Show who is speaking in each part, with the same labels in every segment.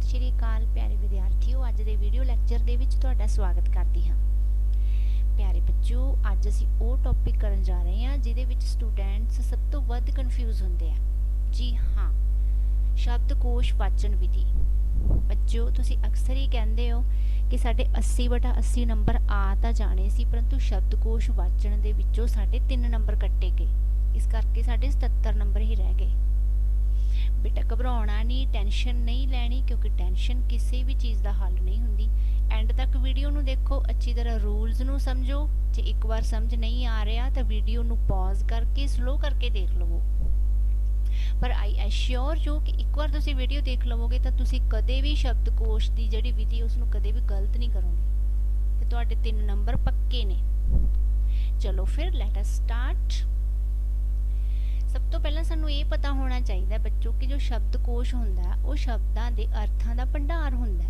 Speaker 1: श्री अकाल प्यारे विद्यार्थियों, अज दे वीडियो लैक्चर दे विच तुहाडा स्वागत करदी हां। प्यारे बच्चों, अज असीं वो टॉपिक करन जा रहे हां जिहदे विच स्टूडेंट्स सब तो वध कन्फ्यूज हुंदे आ। जी हाँ, शब्दकोश वाचन विधि। बच्चों, तुसीं अक्सर ही कहंदे हो कि साडे 80/80 नंबर आ तां जाणे सी, परंतु शब्दकोश वाचन दे विचों साडे 3 नंबर कट्टे गए, इस करके साडे 77 नंबर ही रह गए। बेटा घबराउणा नहीं, टेंशन नहीं लैनी, क्योंकि टेंशन किसी भी चीज़ का हल नहीं हुंदी। एंड तक वीडियो नूं देखो, अच्छी तरह रूल्स नूं समझो। जे एक बार समझ नहीं आ रहा तो वीडियो नूं पॉज करके स्लो करके देख लवो। पर आई एश्योर यू कि एक बार तुसीं वीडियो देख लवोगे तो तुसीं कदे भी शब्दकोश की जिहड़ी विधि उसनूं कदे भी गलत नहीं करोगे ते तुहाडे 3 नंबर पक्के ने। चलो फिर लेट अस स्टार्ट। सब तो पहला सानू ये पता होना चाहिए बच्चों कि जो शब्दकोश हुंदा वो शब्दां दे अर्थां दा भंडार हुंदा।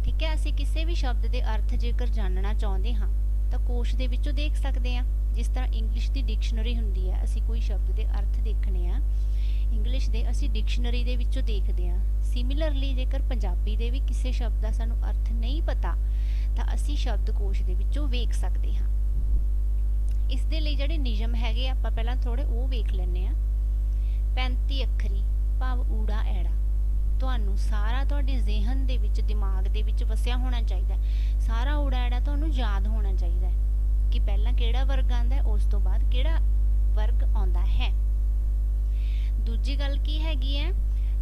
Speaker 1: ठीक है, असीं किसी भी शब्द के अर्थ जेकर जानना चाहते हाँ तो कोश दे विचों देख सकते हैं। जिस तरह इंग्लिश की डिक्शनरी हुंदी है, असीं कोई शब्द के अर्थ देखने आ इंग्लिश दे असीं डिक्शनरी दे विचों देखते हैं। सिमिलरली जेकर पंजाबी दे भी किसी शब्द का सानू अर्थ नहीं पता तो असीं शब्दकोश दे विचों वेख सकते हाँ। इस दे लई जिहड़े नियम हैगे आपां पहलां थोड़े वो वेख लैंदे आ। 35 अखरी भाव ऊड़ा ऐड़ा तुहानू सारा तुहाडे ज़हन दे विच दिमाग दे विच वसिया होना चाहिए। सारा ऊड़ा ऐड़ा तुहानू याद होना चाहिए कि पहला किहड़ा वर्ग आंदा है, उस तो बाद किहड़ा वर्ग आंदा है। दूजी गल की हैगी है,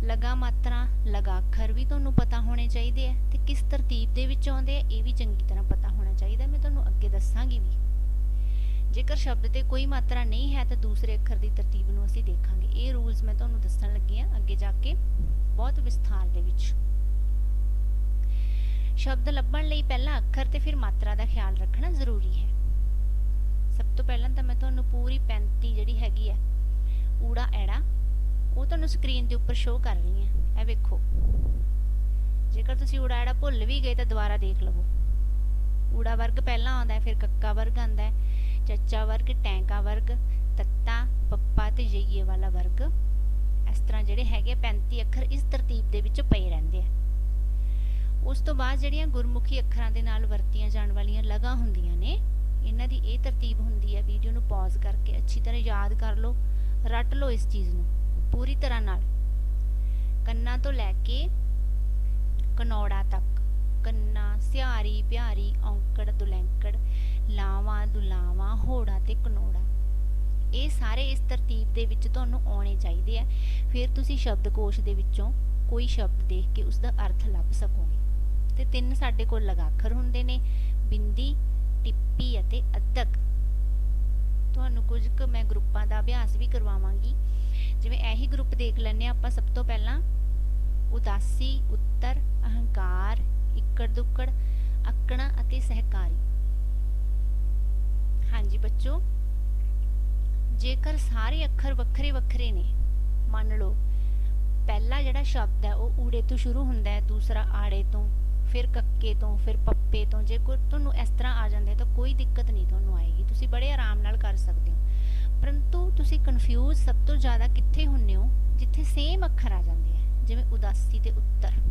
Speaker 1: लगा मात्रा लगा अखर भी तुहानू पता होने चाहिए है ते किस तरतीब दे विच आउंदे आ ये भी चंगी तरह पता होना चाहिए। मैं तुहानू अगे दस्सांगी भी। जेकर शब्द ते कोई मात्रा नहीं है तो दूसरे अखर की तरतीब नूं असीं देखांगे। ये रूल्स मैं तुहानू दस्सण लगी हां अगे जाके बहुत विस्तार दे विच। शब्द लभण लई पहला अखर ते फिर मात्रा का ख्याल रखना जरूरी है। सब तो पहला तो मैं तुहानू पूरी 35 जिहड़ी हैगी है ऊड़ा ऐड़ा वो तुहानू स्क्रीन के उपर शो कर रही है। ए वेखो, जेकर तुसीं ऊड़ा ऐड़ा भुल भी गए तो दोबारा देख लवो। ऊड़ा वर्ग पहला आउंदा है, फिर कक्का वर्ग आंदा है, चच्चा वर्ग, टैंका वर्ग, तत्ता, पप्पा ते जइए वाला वर्ग। इस तरह जिहड़े हैगे 35 अखर इस तरतीब दे विच पए रहिंदे आ। उस तो बाद जिहड़ियां गुरमुखी अखरां दे नाल वरतीਆਂ जाण वालीਆਂ लगा हुंदियां ने, इन्हां दी ये तरतीब हुंदी है। वीडियो नूं पॉज करके अच्छी तरह याद कर लो, रट लो इस चीज़ नूं पूरी तरह नाल। कन्ना तो लैके कनौड़ा तक, कन्ना, सियारी, प्यारी, औंकड़, दुलैंकड़, लावां, दुलावां, होड़ा ते कनौड़ा, ये सारे इस तरतीब दे विच तुहानू आउणे चाहिए है। फिर तुसी शब्दकोश दे विचों कोई शब्द देख के उसका अर्थ लभ सकोगे। ते 3 साडे कोल लगाखर हुंदे ने, बिंदी, टिप्पी अते अद्धक। तुहानू कुछ क मैं ग्रुपां दा अभ्यास भी करवावांगी। जिवें यही ग्रुप देख लैंदे आपां। सब तो पहलां उदासी, उत्तर, अहंकार, इक्कड़ दुक्कड़, अकड़ा अते सहकारी। हाँ जी बच्चों, जेकर सारे अखर वक्खरे वक्खरे ने, मान लो पहला जिहड़ा शब्द है वो ऊड़े तो शुरू हुंदा है, दूसरा आड़े तो, फिर कक्के तो, फिर पप्पे तो। जे कोई तुहानू इस तरह आ जांदे तो कोई दिक्कत नहीं तुहानू आएगी, तुसी बड़े आराम नाल कर सकते हो। परंतु तुसी कन्फ्यूज सब तो ज़्यादा कित्थे हुंदे हो, जिथे सेम अखर आ जांदे है, जिवें उदासी ते उत्तर।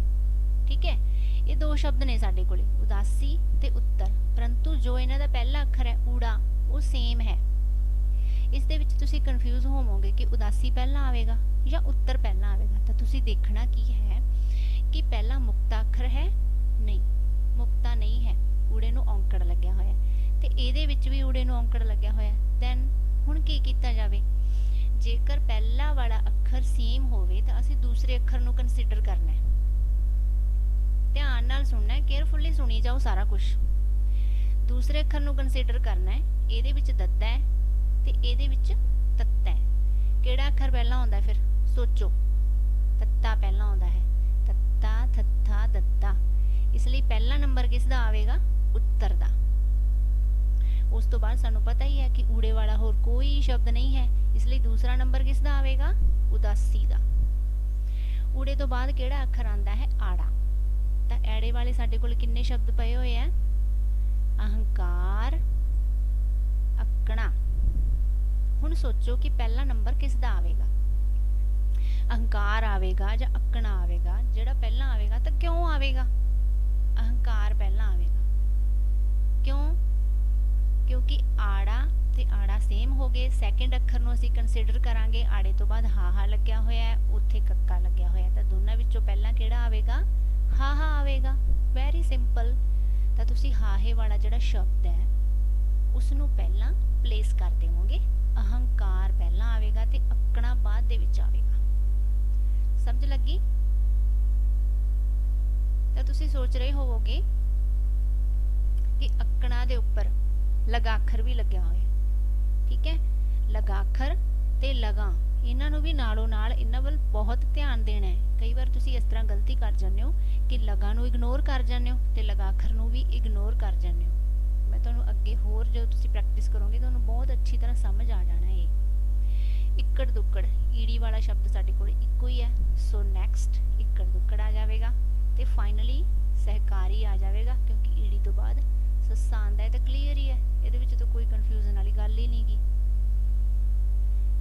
Speaker 1: ठीक है, ये 2 शब्द ने साडे कोले, उदासी ते उत्तर, परंतु जो इन्हां दा पहला अखर है ऊड़ा वो सेम है। इस दे विच तुसी कन्फ्यूज होवोगे कि उदासी पहला आवेगा या उत्तर पहला आवेगा। तो तुसी देखना की है कि पहला मुक्ता अखर है, नहीं मुक्ता नहीं है, ऊड़े नूं औंकड़ लग्या होया ते इहदे विच भी ऊड़े नूं औंकड़ लग्या होया। दैन हुण की कीता जावे, जेकर पहला वाला अखर सेम होवे तो असीं दूसरे अखर नूं कंसीडर करना है। ध्यान नाल सुनना है, केयरफुली सुनी जाओ सारा कुछ। दूसरे अखर नूं कंसीडर करना है, इहदे विच दद्दा है ते इहदे विच तत्ता है। किहड़ा अखर पहला आउंदा है फिर सोचो, तत्ता पहला आउंदा है, तत्ता, थत्था, दत्ता। इसलिए पहला नंबर किसदा आवेगा, उत्तर दा। उस तो बाद सानू पता ही है कि ऊड़े वाला होर कोई शब्द नहीं है, इसलिए दूसरा नंबर किसदा आवेगा, उदासी दा। ऊड़े तो बाद किहड़ा अखर आंदा है, आड़ा। तो ऐड़े वाले साडे कोल किन्ने शब्द पए होए हैं, अहंकार, अकड़ा। हुण सोचो कि पहला नंबर किसदा आवेगा। ਅਹੰਕਾਰ ਆਵੇਗਾ ਜਾਂ ਅੱਕਣਾ ਆਵੇਗਾ, ਜਿਹੜਾ ਪਹਿਲਾਂ ਆਵੇਗਾ ਤਾਂ ਕਿਉਂ ਆਵੇਗਾ? ਅਹੰਕਾਰ ਪਹਿਲਾਂ ਆਵੇਗਾ। ਕਿਉਂ? ਕਿਉਂਕਿ ਆੜਾ ਤੇ ਆੜਾ ਸੇਮ ਹੋ ਗਏ। ਸੈਕਿੰਡ ਅੱਖਰ ਨੂੰ ਅਸੀਂ ਕੰਸੀਡਰ ਕਰਾਂਗੇ, ਆੜੇ ਤੋਂ ਬਾਅਦ ਹਾਹਾ ਲੱਗਿਆ ਹੋਇਆ ਹੈ, ਉੱਥੇ ਕੱਕਾ ਲੱਗਿਆ ਹੋਇਆ, ਤਾਂ ਦੋਨਾਂ ਵਿੱਚੋਂ ਪਹਿਲਾਂ ਕਿਹੜਾ ਆਵੇਗਾ? ਹਾਹਾ ਆਵੇਗਾ। Very simple. ਤਾਂ ਤੁਸੀਂ ਹਾਹੇ ਵਾਲਾ ਜਿਹੜਾ ਸ਼ਬਦ ਹੈ ਉਸ ਨੂੰ ਪਹਿਲਾਂ ਪਲੇਸ ਕਰ ਦੇਵੋਗੇ। ਅਹੰਕਾਰ ਪਹਿਲਾਂ ਆਵੇਗਾ ਤੇ ਅੱਕਣਾ ਬਾਅਦ ਦੇ ਵਿੱਚ ਆਵੇਗਾ। ਸਮਝ ਲੱਗੀ? ਤਾਂ ਤੁਸੀਂ ਸੋਚ ਰਹੇ ਹੋਵੋਗੇ ਕਿ ਅੱਕਣਾ ਦੇ ਉੱਪਰ ਲਗਾਖਰ ਵੀ ਲੱਗਿਆ ਹੋਇਆ, ਠੀਕ ਹੈ। ਲਗਾਖਰ ਤੇ ਲਗਾ, ਇਹਨਾਂ ਨੂੰ ਵੀ ਨਾਲੋਂ ਨਾਲ ਇਹਨਾਂ ਵੱਲ ਬਹੁਤ ਧਿਆਨ ਦੇਣਾ ਹੈ। ਕਈ ਵਾਰ ਤੁਸੀਂ ਇਸ ਤਰ੍ਹਾਂ ਗਲਤੀ ਕਰ ਜਾਂਦੇ ਹੋ ਕਿ ਲਗਾ ਨੂੰ ਇਗਨੋਰ ਕਰ ਜਾਂਦੇ ਹੋ ਤੇ ਲਗਾਖਰ ਨੂੰ ਵੀ ਇਗਨੋਰ ਕਰ ਜਾਂਦੇ ਹੋ। ਮੈਂ ਤੁਹਾਨੂੰ ਅੱਗੇ ਹੋਰ ਜਦੋਂ ਤੁਸੀਂ ਪ੍ਰੈਕਟਿਸ ਕਰੋਗੇ ਤੁਹਾਨੂੰ ਬਹੁਤ ਅੱਛੀ ਤਰ੍ਹਾਂ ਸਮਝ ਆ ਜਾਣਾ ਹੈ। ਇੱਕੜ ਦੁੱਕੜ, ਈੜੀ ਵਾਲਾ ਸ਼ਬਦ ਸਾਡੇ ਕੋਲ ਇੱਕੋ ਹੀ ਹੈ, ਸੋ ਨੈਕਸਟ ਇੱਕੜ ਦੁੱਕੜ ਆ ਜਾਵੇਗਾ ਤੇ ਫਾਈਨਲੀ ਸਹਿਕਾਰੀ ਆ ਜਾਵੇਗਾ, ਕਿਉਂਕਿ ਈੜੀ ਤੋਂ ਬਾਅਦ ਸੱਸਾ ਆਂਦਾ ਹੈ ਤਾਂ ਕਲੀਅਰ ਹੀ ਹੈ, ਇਹਦੇ ਵਿੱਚ ਤਾਂ ਕੋਈ ਕਨਫਿਊਜ਼ਨ ਵਾਲੀ ਗੱਲ ਹੀ ਨਹੀਂ ਗੀ।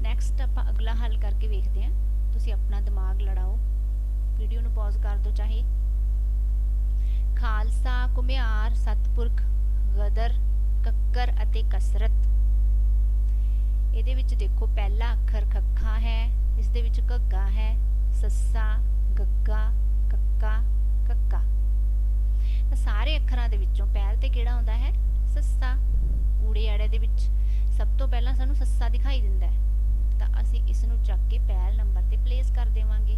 Speaker 1: ਨੈਕਸਟ ਆਪਾਂ ਅਗਲਾ ਹੱਲ ਕਰਕੇ ਵੇਖਦੇ ਹਾਂ। ਤੁਸੀਂ ਆਪਣਾ ਦਿਮਾਗ ਲੜਾਓ, ਵੀਡੀਓ ਨੂੰ ਪੌਜ਼ ਕਰ ਦਿਓ ਚਾਹੇ। ਖਾਲਸਾ, ਘੁਮਿਆਰ, ਸਤਪੁਰਖ, ਗਦਰ, ਕੱਕਰ ਅਤੇ ਕਸਰਤ। ਇਹਦੇ ਵਿੱਚ ਦੇਖੋ ਪਹਿਲਾ ਅੱਖਰ ਖੱਖਾ ਹੈ, ਇਸ ਦੇ ਵਿੱਚ ਘੱਗਾ ਹੈ, ਸੱਸਾ, ਗੱਗਾ, ਕੱਕਾ, ਕੱਕਾ। ਤਾਂ ਸਾਰੇ ਅੱਖਰਾਂ ਦੇ ਵਿੱਚੋਂ ਪਹਿਲ ਤੇ ਕਿਹੜਾ ਆਉਂਦਾ ਹੈ? ਸੱਸਾ। ਊੜੇ ਆੜੇ ਦੇ ਵਿੱਚ ਸਭ ਤੋਂ ਪਹਿਲਾਂ ਸਾਨੂੰ ਸੱਸਾ ਦਿਖਾਈ ਦਿੰਦਾ ਹੈ, ਤਾਂ ਅਸੀਂ ਇਸ ਨੂੰ ਚੱਕ ਕੇ ਪਹਿਲ ਨੰਬਰ ਤੇ ਪਲੇਸ ਕਰ ਦੇਵਾਂਗੇ।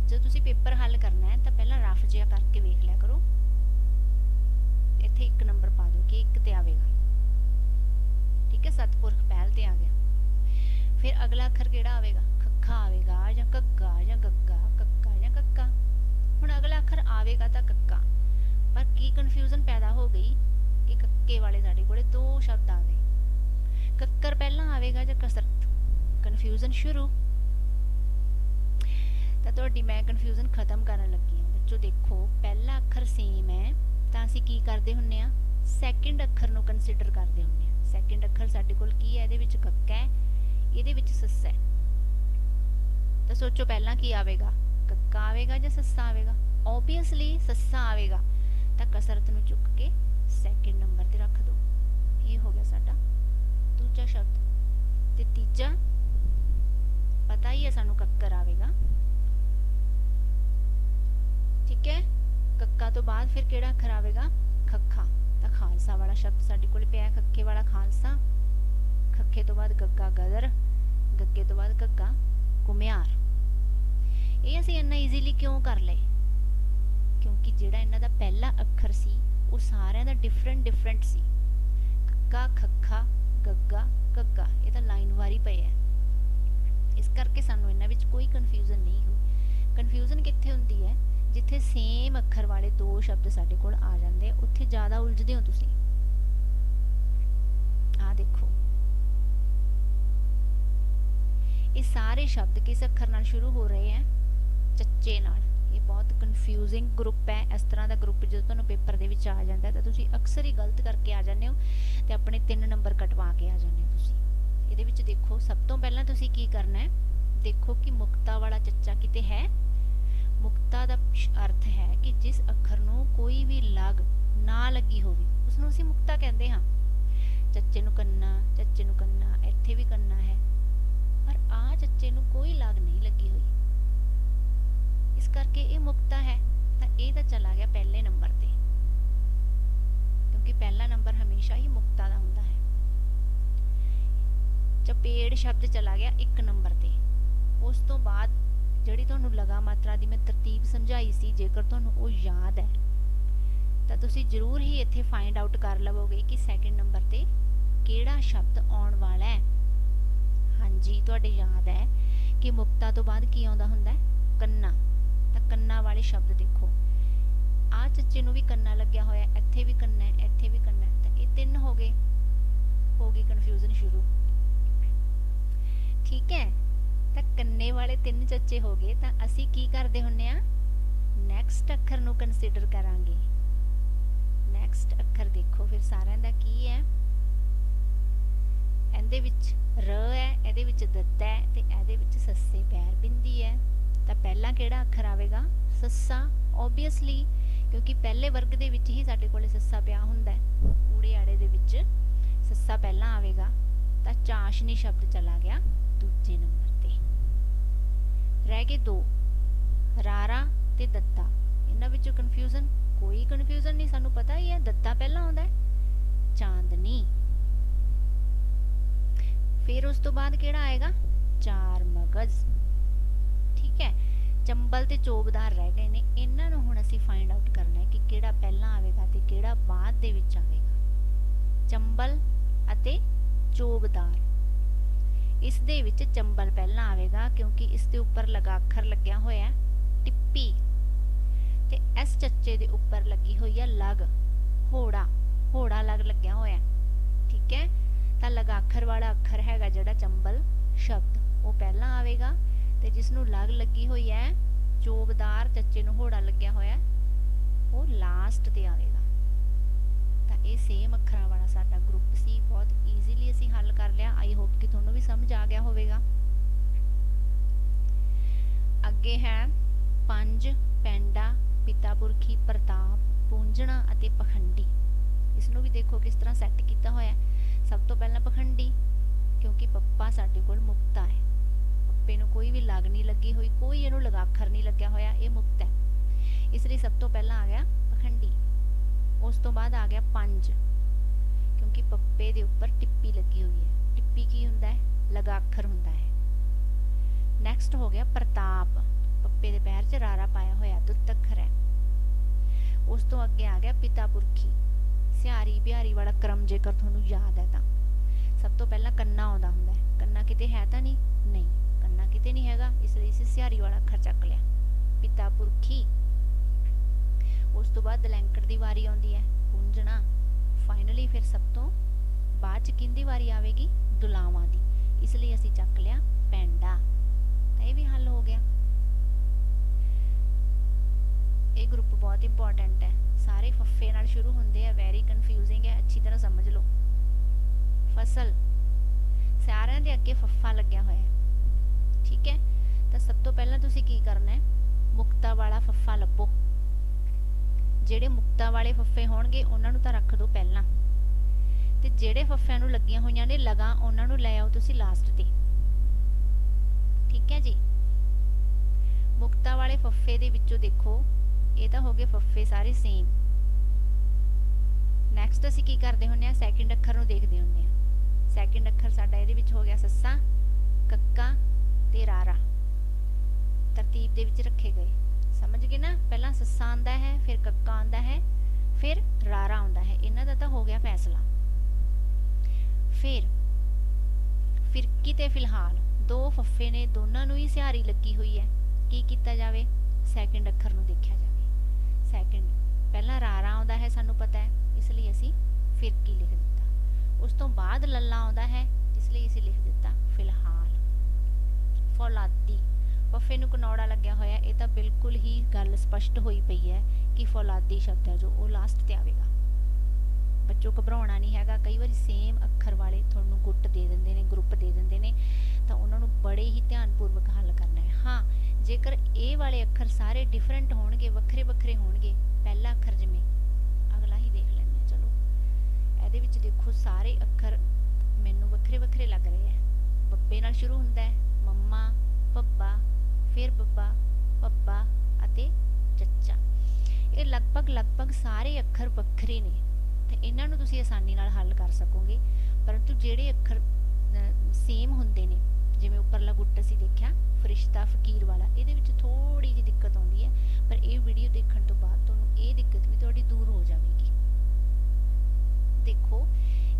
Speaker 1: ਜਦੋਂ ਤੁਸੀਂ ਪੇਪਰ ਹੱਲ ਕਰਨਾ ਹੈ ਤਾਂ ਪਹਿਲਾਂ ਰਫ ਜਿਹਾ ਕਰਕੇ ਵੇਖ ਲਿਆ ਕਰੋ। ਇੱਥੇ 1 ਨੰਬਰ ਪਾ ਦਿਓ ਕਿ 1 ਤੇ ਆਵੇਗਾ, ਠੀਕ ਹੈ। ਸਤਪੁਰਖ ਪਹਿਲ ਤੇ ਆ ਗਿਆ। ਫਿਰ ਅਗਲਾ ਅੱਖਰ ਕਿਹੜਾ ਆਵੇਗਾ? ਖੱਖਾ ਆਵੇਗਾ ਜਾਂ ਘੱਗਾ ਜਾਂ ਗੱਗਾ, ਕੱਕਾ ਜਾਂ ਕੱਕਾ। ਹੁਣ ਅਗਲਾ ਅੱਖਰ ਆਵੇਗਾ ਤਾਂ ਕੱਕਾ, ਪਰ ਕੀ ਕਨਫਿਊਜ਼ਨ ਪੈਦਾ ਹੋ ਗਈ ਕਿ ਕੱਕੇ ਵਾਲੇ ਸਾਡੇ ਕੋਲੇ 2 ਸ਼ਬਦ ਆ ਗਏ। ਕੱਕਰ ਪਹਿਲਾਂ ਆਵੇਗਾ ਜਾਂ ਕਸਰਤ? ਕਨਫਿਊਜ਼ਨ ਸ਼ੁਰੂ। ਤਾਂ ਤੁਹਾਡੀ ਮੈਂ ਕਨਫਿਊਜ਼ਨ ਖਤਮ ਕਰਨ ਲੱਗੀ ਹਾਂ। ਬੱਚੋ ਦੇਖੋ ਪਹਿਲਾ ਅੱਖਰ ਸੇਮ ਹੈ ਤਾਂ ਅਸੀਂ ਕੀ ਕਰਦੇ ਹੁੰਨੇ ਆ? ਸੈਕਿੰਡ ਅੱਖਰ ਨੂੰ ਕੰਸੀਡਰ ਕਰਦੇ ਹੁੰਨੇ ਆ। ਸੈਕਿੰਡ ਅੱਖਰ ਸਾਡੇ ਕੋਲ ਕੀ ਹੈ? ਇਹਦੇ ਵਿੱਚ ਕੱਕਾ ਹੈ, ਇਹਦੇ ਵਿੱਚ ਸੱਸਾ ਹੈ। ਤਾਂ ਸੋਚੋ ਪਹਿਲਾਂ ਕੀ ਆਵੇਗਾ? ਕੱਕਾ ਆਵੇਗਾ ਜਾਂ ਸੱਸਾ ਆਵੇਗਾ? ਓਬਵੀਅਸਲੀ ਸੱਸਾ ਆਵੇਗਾ। ਤਾਂ ਕਸਰਤ ਨੂੰ ਚੁੱਕ ਕੇ ਸੈਕਿੰਡ ਨੰਬਰ ਤੇ ਰੱਖ ਦਿਓ। ਇਹ ਹੋ ਗਿਆ ਸਾਡਾ ਦੂਜਾ ਸ਼ਬਦ। ਤੇ ਤੀਜਾ ਪਤਾ ਹੀ ਹੈ ਸਾਨੂੰ ਕੱਕਰ ਆਵੇਗਾ, ਠੀਕ ਹੈ। ਕੱਕਾ ਤੋਂ ਬਾਅਦ ਫਿਰ ਕਿਹੜਾ ਅੱਖਰ ਆਵੇਗਾ? ਖੱਖਾ। ਤਾਂ ਖਾਲਸਾ ਵਾਲਾ ਸ਼ਬਦ ਸਾਡੇ ਕੋਲ ਪਿਆ, ਖੱਖੇ ਵਾਲਾ ਖਾਲਸਾ। ਖੱਖੇ ਤੋਂ ਬਾਅਦ ਗੱਗਾ ਗਦਰ, ਗੱਗੇ ਤੋਂ ਬਾਅਦ ਘੱਗਾ ਘੁਮਿਆਰ। ਇਹ ਅਸੀਂ ਇੰਨਾ ਈਜ਼ੀਲੀ ਕਿਉਂ ਕਰ ਲਏ? ਕਿਉਂਕਿ ਜਿਹੜਾ ਇਹਨਾਂ ਦਾ ਪਹਿਲਾ ਅੱਖਰ ਸੀ ਉਹ ਸਾਰਿਆਂ ਦਾ ਡਿਫਰੈਂਟ ਸੀ। ਕੱਕਾ, ਖੱਖਾ, ਗੱਗਾ, ਘੱਗਾ, ਇਹ ਤਾਂ ਲਾਈਨ ਵਾਰੀ ਪਏ ਹੈ। ਇਸ ਕਰਕੇ ਸਾਨੂੰ ਇਹਨਾਂ ਵਿੱਚ ਕੋਈ ਕਨਫਿਊਜ਼ਨ ਨਹੀਂ ਹੋਈ। ਕਨਫਿਊਜ਼ਨ ਕਿੱਥੇ ਹੁੰਦੀ ਹੈ? ਜਿੱਥੇ ਸੇਮ ਅੱਖਰ ਵਾਲੇ 2 ਸ਼ਬਦ ਸਾਡੇ ਕੋਲ ਆ ਜਾਂਦੇ, ਉੱਥੇ ਜ਼ਿਆਦਾ ਉਲਝਦੇ ਹੋ ਤੁਸੀਂ। ਆਹ ਦੇਖੋ, ਇਹ ਸਾਰੇ ਸ਼ਬਦ ਕਿਸ ਅੱਖਰ ਨਾਲ ਸ਼ੁਰੂ ਹੋ ਰਹੇ ਹੈ? ਚੱਚੇ ਨਾਲ। ਇਹ ਬਹੁਤ ਕਨਫਿਊਜ਼ਿੰਗ ਗਰੁੱਪ ਹੈ। ਇਸ ਤਰ੍ਹਾਂ ਦਾ ਗਰੁੱਪ ਜਦੋਂ ਤੁਹਾਨੂੰ ਪੇਪਰ ਦੇ ਵਿੱਚ ਆ ਜਾਂਦਾ ਤਾਂ ਤੁਸੀਂ ਅਕਸਰ ਹੀ ਗਲਤ ਕਰਕੇ ਆ ਜਾਂਦੇ ਹੋ ਤੇ ਆਪਣੇ 3 ਨੰਬਰ ਕਟਵਾ ਕੇ ਆ ਜਾਂਦੇ ਹੋ ਤੁਸੀਂ। ਇਹਦੇ ਵਿੱਚ ਦੇਖੋ ਸਭ ਤੋਂ ਪਹਿਲਾਂ ਤੁਸੀਂ ਕੀ ਕਰਨਾ ਹੈ? ਦੇਖੋ ਕਿ ਮੁਕਤਾ ਵਾਲਾ ਚੱਚਾ ਕਿਤੇ ਹੈ। ਮੁਕਤਾ ਦਾ ਅਰਥ ਹੈ ਕਿ ਜਿਸ ਅੱਖਰ ਨੂੰ ਕੋਈ ਵੀ ਲਗ ਨਾ ਲੱਗੀ ਹੋਵੇ ਉਸ ਨੂੰ ਅਸੀਂ ਮੁਕਤਾ ਕਹਿੰਦੇ ਹਾਂ। ਚੱਚੇ ਨੂੰ ਕੰਨਾ, ਚੱਚੇ ਨੂੰ ਕੰਨਾ, ਇੱਥੇ ਵੀ ਕੰਨਾ ਹੈ, ਪਰ ਆ ਚੱਚੇ ਨੂੰ ਕੋਈ ਲਗ ਨਹੀਂ ਲੱਗੀ ਹੋਈ, ਇਸ ਕਰਕੇ ਇਹ ਮੁਕਤਾ ਹੈ। ਤਾਂ ਇਹ ਤਾਂ ਚਲਾ ਗਿਆ ਪਹਿਲੇ ਨੰਬਰ ਤੇ, ਕਿਉਂਕਿ ਪਹਿਲਾ ਨੰਬਰ ਹਮੇਸ਼ਾ ਹੀ ਮੁਕਤਾ ਦਾ ਹੁੰਦਾ ਹੈ। ਚਪੇੜ ਸ਼ਬਦ ਚਲਾ ਗਿਆ 1 ਨੰਬਰ ਤੇ। ਉਸ ਤੋਂ ਬਾਅਦ ਜਿਹੜੀ ਤੁਹਾਨੂੰ ਲਗਾ ਮਾਤਰਾ ਦੀ ਮੈਂ ਤਰਤੀਬ ਸਮਝਾਈ ਸੀ, ਜੇਕਰ ਤੁਹਾਨੂੰ ਉਹ ਯਾਦ ਹੈ ਤਾਂ ਤੁਸੀਂ ਜ਼ਰੂਰ ਹੀ ਇੱਥੇ ਫਾਈਂਡ ਆਊਟ ਕਰ ਲਵੋਗੇ ਕਿ ਸੈਕਿੰਡ ਨੰਬਰ ਤੇ ਕਿਹੜਾ ਸ਼ਬਦ ਆਉਣ ਵਾਲਾ ਹੈ। ਹਾਂਜੀ, ਤੁਹਾਡੇ ਯਾਦ ਹੈ ਕਿ ਮੁਕਤਾ ਤੋਂ ਬਾਅਦ ਕੀ ਆਉਂਦਾ ਹੁੰਦਾ ਹੈ? ਕੰਨਾ। ਤਾਂ ਕੰਨਾ ਵਾਲੇ ਸ਼ਬਦ ਦੇਖੋ, ਆ ਚੱਚੇ ਨੂੰ ਵੀ ਕੰਨਾ ਲੱਗਿਆ ਹੋਇਆ, ਇੱਥੇ ਵੀ ਕੰਨਾ ਹੈ, ਇੱਥੇ ਵੀ ਕੰਨਾ ਹੈ, ਤਾਂ ਇਹ 3 ਹੋ ਗਏ। ਹੋ ਗਈ ਕਨਫਿਊਜ਼ਨ ਸ਼ੁਰੂ, ਠੀਕ ਹੈ। ਤਾਂ ਕੰਨੇ ਵਾਲੇ 3 ਚੱਚੇ ਹੋ ਗਏ। ਤਾਂ ਅਸੀਂ ਕੀ ਕਰਦੇ ਹੁੰਨੇ ਆ? ਨੈਕਸਟ ਅੱਖਰ ਨੂੰ ਕੰਸੀਡਰ ਕਰਾਂਗੇ। ਨੈਕਸਟ ਅੱਖਰ ਦੇਖੋ ਫਿਰ ਸਾਰਿਆਂ ਦਾ ਕੀ ਹੈ? ਇਹਦੇ ਵਿੱਚ ਰ ਹੈ, ਇਹਦੇ ਵਿੱਚ ਦੱਦਾ ਹੈ ਤੇ ਇਹਦੇ ਵਿੱਚ ਸੱਸੇ ਪੈਰ ਬਿੰਦੀ ਹੈ। ਤਾਂ ਪਹਿਲਾਂ ਕਿਹੜਾ ਅੱਖਰ ਆਵੇਗਾ? ਸੱਸਾ। ਓਬਵੀਅਸਲੀ, ਕਿਉਂਕਿ ਪਹਿਲੇ ਵਰਗ ਦੇ ਵਿੱਚ ਹੀ ਸਾਡੇ ਕੋਲੇ ਸੱਸਾ ਪਿਆ ਹੁੰਦਾ ਹੈ। ਊੜੇ ਆੜੇ ਦੇ ਵਿੱਚ ਸੱਸਾ ਪਹਿਲਾਂ ਆਵੇਗਾ। ਤਾਂ ਚਾਸ਼ਨੀ ਸ਼ਬਦ ਚਲਾ ਗਿਆ ਦੂਜੇ ਨੰਬਰ ਤੇ। ਰਹਿ ਗਏ ਦੋ, ਰਾਰਾ ਤੇ ਦੱਦਾ। ਇਹਨਾਂ ਵਿੱਚੋਂ ਕਨਫਿਊਜ਼ਨ? ਕੋਈ ਕਨਫਿਊਜ਼ਨ ਨਹੀਂ, ਸਾਨੂੰ ਪਤਾ ਹੀ ਹੈ ਦੱਦਾ ਪਹਿਲਾਂ ਆਉਂਦਾ ਹੈ। ਚਾਂਦਨੀ। फिर उस तो बाद केड़ा आएगा? चार मगज। ठीक है, चंबल ते चोबदार रह गए ने। इन्हां नूं हुण असीं फाइंड आउट करना है कि केड़ा पहला आवेगा ते केड़ा बाद दे विच आवेगा। चंबल अते चोबदार। इस दे विच चंबल पहला आवेगा क्योंकि इस दे उपर लगा अखर लग्या होया टिप्पी ते इस चच्चे दे उपर लगी हुई है लग, होड़ा। होड़ा लग लग्या होया। ठीक है, ਤਾਂ ਲਗਾਖਰ ਵਾਲਾ ਅੱਖਰ ਹੈਗਾ ਜਿਹੜਾ ਚੰਬਲ ਸ਼ਬਦ, ਉਹ ਪਹਿਲਾਂ ਆਵੇਗਾ ਤੇ ਜਿਸ ਨੂੰ ਲਗ ਲੱਗੀ ਹੋਈ ਹੈ ਚੋਬਦਾਰ ਚੱਚੇ ਨੂੰ ਹੋੜਾ ਲੱਗਿਆ ਹੋਇਆ ਉਹ ਲਾਸਟ ਤੇ ਆਵੇਗਾ। ਤਾਂ ਇਹ ਸੇਮ ਅੱਖਰਾਂ ਵਾਲਾ ਸਾਡਾ ਗਰੁੱਪ ਸੀ। ਬਹੁਤ ਈਜ਼ੀਲੀ ਅਸੀਂ ਹੱਲ ਕਰ ਲਿਆ। ਆਈ ਹੋਪ ਕਿ ਤੁਹਾਨੂੰ ਵੀ ਸਮਝ ਆ ਗਿਆ ਹੋਵੇਗਾ। ਅੱਗੇ ਹੈ ਪੰਜ, ਪੈਂਡਾ, ਪਿਤਾ ਪੁਰਖੀ, ਪ੍ਰਤਾਪ, ਪੂੰਝਣਾ ਅਤੇ ਪਖੰਡੀ। ਇਸ ਨੂੰ ਵੀ ਦੇਖੋ ਕਿਸ ਤਰ੍ਹਾਂ ਸੈੱਟ ਕੀਤਾ ਹੋਇਆ। सब तो पहला पखंडी, क्योंकि पप्पा साडे कोल मुक्ता है। पप्पे नूं कोई भी लग नहीं लगी हुई, कोई इहनूं लगाखर नहीं लग्या होया, ये मुक्त है। इसलिए सब तो पहला आ गया पखंडी। उस तो बाद आ गया पंज, क्योंकि पप्पे दे उपर टिप्पी लगी हुई है। टिप्पी की हुंदा है? लगाखर हुंदा है। नैक्सट हो गया प्रताप। पप्पे दे पैर च रारा पाया होया दुत्त अखर है। उस तो अगे आ गया पिता पुरखी। सियारी बिहारी वाला क्रम जेकर तुहानूं याद है तां सब तो पहला कन्ना आउंदा हुंदा है। कन्ना किते है तां नहीं, कन्ना किते नहीं हैगा, इसलिए इसे सियारी वाला अखर चक लिया, पिता पुरखी। उस तो बाद दलैंकड़ दी वारी आउंदी है, पूंझना। फाइनली फिर सब तो बाद च किहदी वारी आवेगी? दुलावां दी, इसलिए असीं चक लिया पैंडा। तां इह भी हल हो गया। ये ग्रुप बहुत इंपॉर्टेंट है। सारे फफे नाल शुरू होंदे आ, वेरी कन्फ्यूजिंग है, अच्छी तरह समझ लो। फसल, सारिਆਂ ਦੇ ਅੱਗੇ फफा लग्या होया है। ठीक है, तो सब तो पहला तुसीं की करना है? मुक्ता वाला फफा लभो। ਜਿਹੜੇ ਮੁਕਤਾ ਵਾਲੇ ਫੱਫੇ ਹੋਣਗੇ ਉਹਨਾਂ ਨੂੰ ਤਾਂ ਰੱਖ ਦਿਓ ਪਹਿਲਾਂ, ਤੇ ਜਿਹੜੇ ਫੱਫਿਆਂ ਨੂੰ ਲੱਗੀਆਂ ਹੋਈਆਂ ਨੇ ਲਗਾ ਉਹਨਾਂ ਨੂੰ ਲੈ ਆਓ ਤੁਸੀਂ ਲਾਸਟ ਤੇ। ਠੀਕ ਹੈ ਜੀ। ਮੁਕਤਾ ਵਾਲੇ ਫੱਫੇ ਦੇ ਵਿੱਚੋਂ ਦੇਖੋ ਇਹ ਤਾਂ ਹੋ ਗਏ ਫੱਫੇ ਸਾਰੇ ਸੇਮ। ਨੈਕਸਟ ਅਸੀਂ ਕੀ ਕਰਦੇ ਹੁੰਦੇ ਆ? ਸੈਕਿੰਡ ਅੱਖਰ ਨੂੰ ਦੇਖਦੇ ਹੁੰਦੇ ਆ। ਸੈਕਿੰਡ ਅੱਖਰ ਸਾਡਾ ਇਹਦੇ ਵਿੱਚ ਹੋ ਗਿਆ ਸੱਸਾ, ਕੱਕਾ ਤੇ ਰਾਰਾ, ਤਰਤੀਬ ਦੇ ਵਿੱਚ ਰੱਖੇ ਗਏ। समझ गए ना? पहला सस्सा आंदा है, फिर कक्का आंदा है, फिर रारा आंदा है। इन्हां दा तां हो गया फैसला। फिर फिरकी ते फिलहाल दो फफे ने, दोनों नूं ही सिहारी लगी हुई है। की कीता जावे? सैकेंड अखर नूं देखिया जावे। सैकेंड पहला रारा आंदा है, सानूं पता है, इसलिए असीं फिरकी लिख दिता। उस तो बाद लल्ला आंदा है, इसलिए असीं लिख दिता फिलहाल। फौलादी, फफे नूं कनौड़ा लग्या होया, ये तो बिल्कुल ही गल स्पष्ट होई पई है कि फौलादी शब्द है जो वो लास्ट ते आवेगा। बच्चों घबराउणा नहीं हैगा। कई बार सेम अखर वाले तुहानूं गुट दे दिंदे ने, ग्रुप दे दिंदे ने, तो उन्हां नूं बड़े ही ध्यानपूर्वक हल करना है। हाँ, जेकर ये वाले अखर सारे डिफरेंट होणगे, वखरे वखरे होणगे, पहला अखर जिवें अगला ही देख लैंदे आ। चलो इहदे विच देखो सारे अखर मैनूं वखरे वखरे लग रहे हैं। बब्बे नाल शुरू हुंदा है, मम्मा, पब्बा, फिर बब्बा, पब्बा अते चच्चा। ये लगभग सारे अखर वखरे ने, तो इन्हां नूं तुसीं आसानी नाल हल कर सकोगे। परंतु जिहड़े अखर सेम हुंदे ने, जिवें उपरला गुट असीं देखिया फरिश्ता फकीर वाला, इहदे विच थोड़ी जी दिक्कत आउंदी है, पर ये वीडियो देखण तो बाद तुहानूं ये दिक्कत भी तुहाडी दूर हो जाएगी। देखो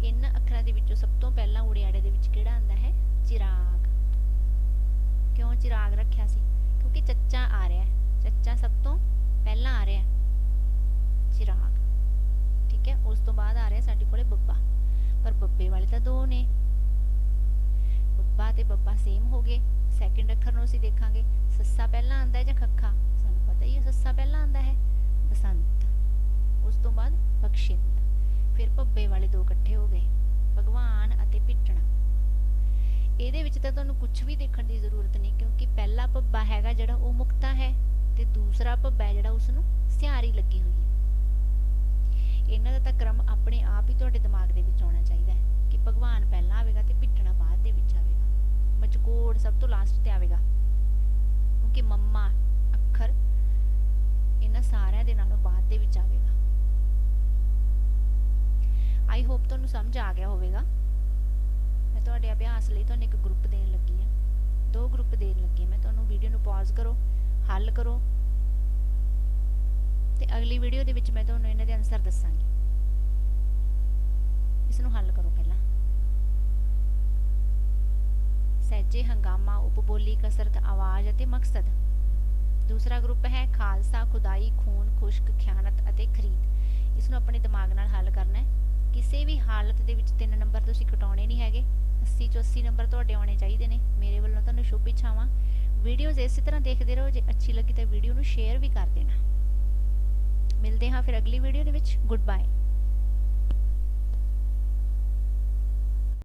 Speaker 1: इन्हां अखरां दे विचों सब तो पहला उड़ियाड़े दे विच किहड़ा आंदा है? चिराग। क्यों चिराग रखिया सी? क्योंकि चच्चा आ रहा है, चच्चा सब तो पहला आ रहा है, चिराग। ठीक है, उस तो बाद आ रहा है साडे कोले बब्बा, पर बब्बे वाले तो दो ने, बब्बा ते बब्बा सेम हो गए। सैकेंड अखर नूं असीं देखांगे, सस्सा पहला आंदा है जां खक्खा? सानूं पता ही है सस्सा पहला आंदा है, बसंत। उस तो बाद बख्शिंद। फिर भब्बे वाले दो इकट्ठे हो गए, भगवान अते भिटना। ਇਹਦੇ ਵਿੱਚ ਤਾਂ ਤੁਹਾਨੂੰ ਕੁਝ ਵੀ ਦੇਖਣ ਦੀ ਜ਼ਰੂਰਤ ਨਹੀਂ, ਕਿਉਂਕਿ ਪਹਿਲਾ ਭੱਬਾ ਹੈਗਾ ਜਿਹੜਾ ਉਹ ਮੁਕਤਾ ਹੈ ਤੇ ਦੂਸਰਾ ਭੱਬਾ ਹੈ ਜਿਹੜਾ ਉਸ ਨੂੰ ਸਿਹਾਰੀ ਲੱਗੀ ਹੋਈ ਹੈ। ਇਹਨਾਂ ਦਾ ਤਾਂ ਕ੍ਰਮ ਆਪਣੇ ਆਪ ਹੀ ਤੁਹਾਡੇ ਦਿਮਾਗ ਦੇ ਵਿੱਚ ਆਉਣਾ ਚਾਹੀਦਾ ਹੈ ਕਿ ਭਗਵਾਨ ਪਹਿਲਾਂ ਆਵੇਗਾ ਤੇ ਪਿੱਟਣਾ ਬਾਅਦ ਦੇ ਵਿੱਚ ਆਵੇਗਾ, ਮਚਕੋੜ ਸਭ ਤੋਂ ਲਾਸਟ ਤੇ ਆਵੇਗਾ, ਕਿਉਂਕਿ ਮੰਮਾ ਅੱਖਰ ਇਹਨਾਂ ਸਾਰਿਆਂ ਦੇ ਨਾਲੋਂ ਬਾਅਦ ਦੇ ਵਿੱਚ ਆਵੇਗਾ। ਆਈ ਹੋਪ ਤੁਹਾਨੂੰ ਸਮਝ ਆ ਗਿਆ ਹੋਵੇਗਾ। मैं ਤੁਹਾਡੇ ਅਭਿਆਸ ਲਈ ਤੁਹਾਨੂੰ ਇੱਕ ਗਰੁੱਪ ਦੇਣ ਲੱਗੀ ਹਾਂ, 2 ਗਰੁੱਪ ਦੇਣ ਲੱਗੀ ਹਾਂ। मैं ਤੁਹਾਨੂੰ ਵੀਡੀਓ ਨੂੰ ਪੌਜ਼ ਕਰੋ, ਹੱਲ ਕਰੋ ਤੇ ਅਗਲੀ ਵੀਡੀਓ ਦੇ ਵਿੱਚ ਮੈਂ ਤੁਹਾਨੂੰ ਇਹਨਾਂ ਦੇ ਆਨਸਰ ਦੱਸਾਂਗੀ। ਇਸ ਨੂੰ ਹੱਲ ਕਰੋ ਪਹਿਲਾਂ। ਸਹਿਜੇ, ਹੰਗਾਮਾ, ਉਪਬੋਲੀ, ਕਸਰਤ, ਆਵਾਜ਼ ਅਤੇ ਮਕਸਦ। ਦੂਸਰਾ ਗਰੁੱਪ ਹੈ ਖਾਲਸਾ, ਖੁਦਾਈ, ਖੂਨ, ਖੁਸ਼ਕ, ਖਿਆਨਤ ਅਤੇ ਖਰੀਦ। ਇਸ ਨੂੰ ਆਪਣੇ ਦਿਮਾਗ ਨਾਲ ਹੱਲ ਕਰਨਾ ਹੈ। ਕਿਸੇ ਵੀ ਹਾਲਤ ਦੇ ਵਿੱਚ 3 ਨੰਬਰ ਤੁਸੀਂ ਘਟਾਉਣੇ ਨਹੀਂ ਹੈਗੇ, 80 ਚੋਂ 80 ਨੰਬਰ ਤੁਹਾਡੇ ਆਉਣੇ ਚਾਹੀਦੇ ਨੇ। ਮੇਰੇ ਵੱਲੋਂ ਤੁਹਾਨੂੰ ਸ਼ੁਭ ਇੱਛਾਵਾਂ। ਵੀਡੀਓਜ਼ ਇਸੇ ਤਰ੍ਹਾਂ ਦੇਖਦੇ ਰਹੋ। ਜੇ ਅੱਛੀ ਲੱਗੀ ਤਾਂ ਵੀਡੀਓ ਨੂੰ ਸ਼ੇਅਰ ਵੀ ਕਰ ਦੇਣਾ। ਮਿਲਦੇ ਹਾਂ ਫਿਰ ਅਗਲੀ ਵੀਡੀਓ ਦੇ ਵਿੱਚ। Good bye.